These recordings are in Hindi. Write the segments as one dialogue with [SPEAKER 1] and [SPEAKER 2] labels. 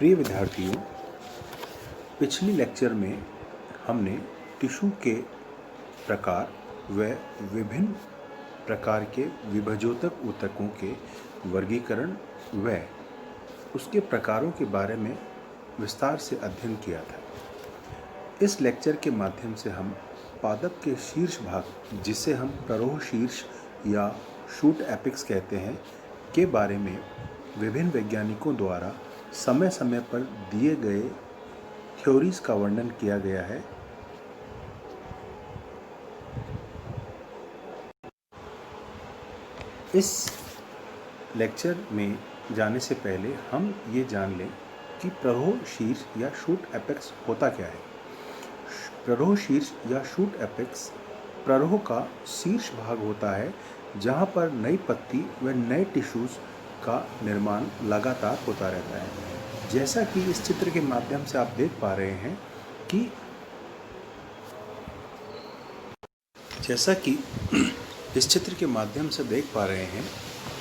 [SPEAKER 1] प्रिय विद्यार्थियों, पिछली लेक्चर में हमने टिश्यू के प्रकार व विभिन्न प्रकार के विभजोतक ऊतकों के वर्गीकरण व उसके प्रकारों के बारे में विस्तार से अध्ययन किया था। इस लेक्चर के माध्यम से हम पादप के शीर्ष भाग, जिसे हम प्ररोह शीर्ष या शूट एपिक्स कहते हैं, के बारे में विभिन्न वैज्ञानिकों द्वारा समय समय पर दिए गए थ्योरीज का वर्णन किया गया है। इस लेक्चर में जाने से पहले हम ये जान लें कि प्ररोह शीर्ष या शूट एपेक्स होता क्या है। प्ररोह शीर्ष या शूट एपेक्स प्ररोह का शीर्ष भाग होता है, जहाँ पर नई पत्ती व नए टिश्यूज़ का निर्माण लगातार होता रहता है। जैसा कि इस चित्र के माध्यम से आप देख पा रहे हैं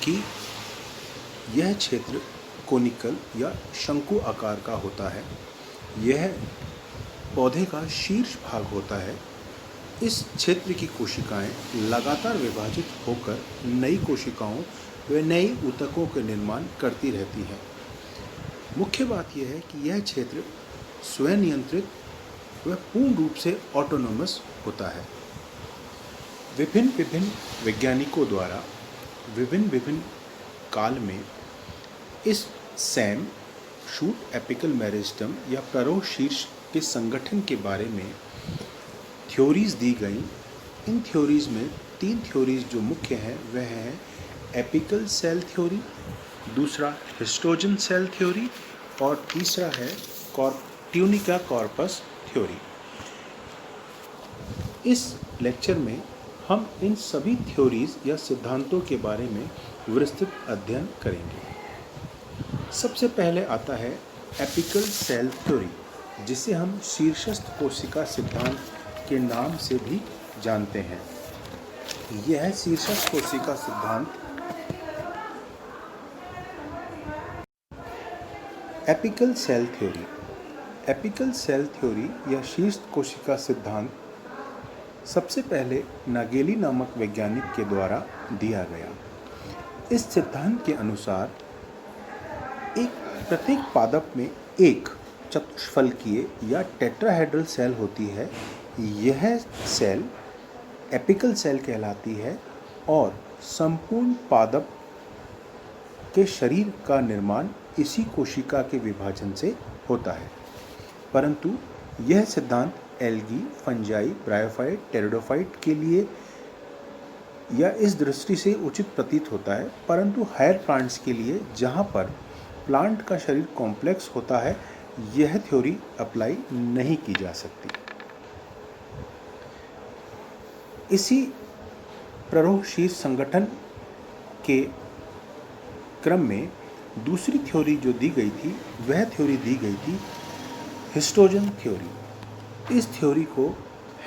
[SPEAKER 1] कि यह क्षेत्र कोनिकल या शंकु आकार का होता है। यह पौधे का शीर्ष भाग होता है। इस क्षेत्र की कोशिकाएं लगातार विभाजित होकर नई कोशिकाओं व नई ऊतकों के निर्माण करती रहती हैं। मुख्य बात यह है कि यह क्षेत्र स्वयं नियंत्रित व पूर्ण रूप से ऑटोनोमस होता है। विभिन्न वैज्ञानिकों द्वारा विभिन्न काल में इस सैम शूट एपिकल मेरिस्टम या प्ररोह शीर्ष के संगठन के बारे में थ्योरीज दी गई। इन थ्योरीज में 3 थ्योरीज जो मुख्य हैं वह है एपिकल सेल थ्योरी, दूसरा हिस्टोजन सेल थ्योरी और तीसरा है ट्यूनिका कॉर्पस थ्योरी। इस लेक्चर में हम इन सभी थ्योरीज या सिद्धांतों के बारे में विस्तृत अध्ययन करेंगे। सबसे पहले आता है एपिकल सेल थ्योरी, जिसे हम शीर्षस्थ कोशिका सिद्धांत के नाम से भी जानते हैं। यह शीर्षस्थ कोशिका सिद्धांत एपिकल सेल थ्योरी या शीर्ष कोशिका सिद्धांत सबसे पहले नागेली नामक वैज्ञानिक के द्वारा दिया गया। इस सिद्धांत के अनुसार प्रत्येक पादप में एक चतुष्फलकीय या टेट्राहेड्रल सेल होती है। यह सेल एपिकल सेल कहलाती है और संपूर्ण पादप के शरीर का निर्माण इसी कोशिका के विभाजन से होता है। परंतु यह सिद्धांत एल्गी, फंजाई, ब्रायोफाइट, टेरिडोफाइट के लिए या इस दृष्टि से उचित प्रतीत होता है, परंतु हायर प्लांट्स के लिए, जहाँ पर प्लांट का शरीर कॉम्प्लेक्स होता है, यह थ्योरी अप्लाई नहीं की जा सकती। इसी प्ररोह शीर्ष संगठन के क्रम में दूसरी थ्योरी जो दी गई थी, वह थ्योरी दी गई थी हिस्टोजन थ्योरी। इस थ्योरी को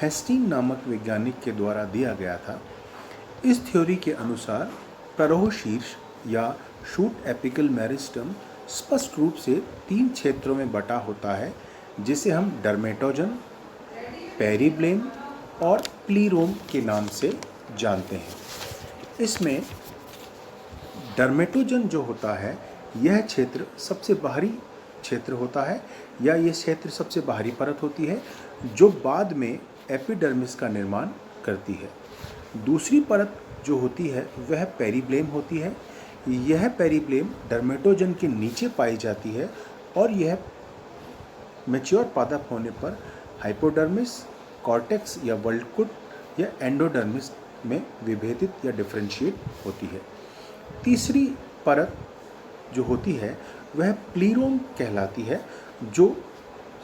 [SPEAKER 1] हेस्टिंग नामक वैज्ञानिक के द्वारा दिया गया था। इस थ्योरी के अनुसार प्ररोह शीर्ष या शूट एपिकल मेरिस्टम स्पष्ट रूप से 3 क्षेत्रों में बटा होता है, जिसे हम डर्मेटोजन, पेरिब्लेम और प्लीरोम के नाम से जानते हैं। इसमें डर्मेटोजन जो होता है, यह क्षेत्र सबसे बाहरी क्षेत्र होता है या यह क्षेत्र सबसे बाहरी परत होती है, जो बाद में एपिडर्मिस का निर्माण करती है। दूसरी परत जो होती है वह पेरिब्लेम होती है। यह पेरिब्लेम डर्मेटोजन के नीचे पाई जाती है और यह मैच्योर पादप होने पर हाइपोडर्मिस, कॉर्टेक्स या वल्कुट या एंडोडर्मिस में विभेदित या डिफरेंशिएट होती है। तीसरी परत जो होती है वह प्लीरोम कहलाती है, जो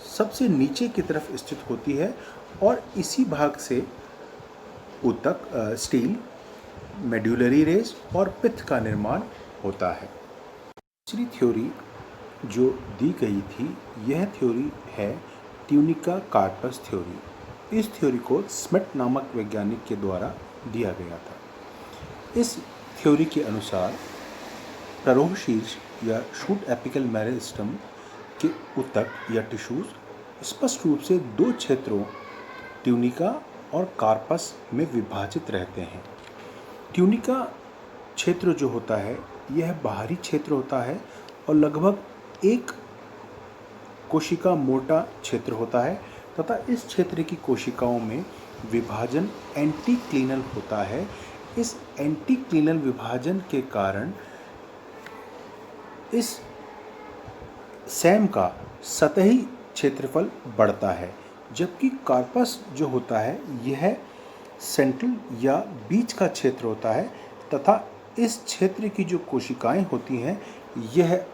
[SPEAKER 1] सबसे नीचे की तरफ स्थित होती है और इसी भाग से ऊतक, स्टील, मेड्यूलरी रेस और पित्त का निर्माण होता है। तीसरी थ्योरी जो दी गई थी, यह थ्योरी है ट्यूनिका कार्पस थ्योरी। इस थ्योरी को स्मिथ नामक वैज्ञानिक के द्वारा दिया गया था। इस थ्योरी के अनुसार प्ररोह शीर्ष या शूट एपिकल मेरिस्टम के ऊतक या टिश्यूज स्पष्ट रूप से दो क्षेत्रों ट्यूनिका और कार्पस में विभाजित रहते हैं। ट्यूनिका क्षेत्र जो होता है यह बाहरी क्षेत्र होता है और लगभग एक कोशिका मोटा क्षेत्र होता है तथा इस क्षेत्र की कोशिकाओं में विभाजन एंटीक्लिनल होता है। इस एंटीक्लिनल विभाजन के कारण इस सैम का सतही क्षेत्रफल बढ़ता है, जबकि कार्पस जो होता है यह सेंट्रल या बीच का क्षेत्र होता है तथा इस क्षेत्र की जो कोशिकाएं होती हैं यह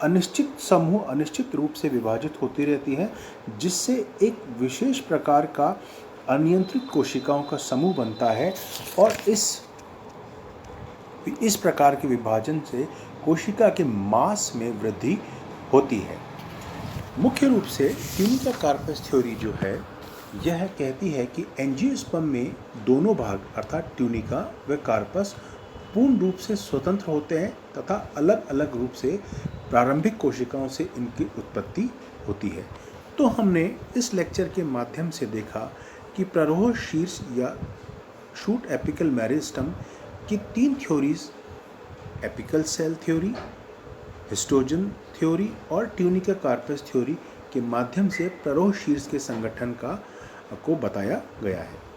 [SPEAKER 1] अनिश्चित समूह अनिश्चित रूप से विभाजित होती रहती हैं, जिससे एक विशेष प्रकार का अनियंत्रित कोशिकाओं का समूह बनता है और इस प्रकार के विभाजन से कोशिका के मास में वृद्धि होती है। मुख्य रूप से ट्यूनिका कार्पस थ्योरी जो है यह कहती है कि एंजियोस्पर्म में दोनों भाग अर्थात ट्यूनिका व कार्पस पूर्ण रूप से स्वतंत्र होते हैं तथा अलग अलग रूप से प्रारंभिक कोशिकाओं से इनकी उत्पत्ति होती है। तो हमने इस लेक्चर के माध्यम से देखा कि प्ररोह शीर्ष या शूट एपिकल मेरिस्टम की तीन theories apical cell theory, histogen theory और ट्यूनिका कार्पस थ्योरी के माध्यम से प्ररोह शीर्ष के संगठन को बताया गया है।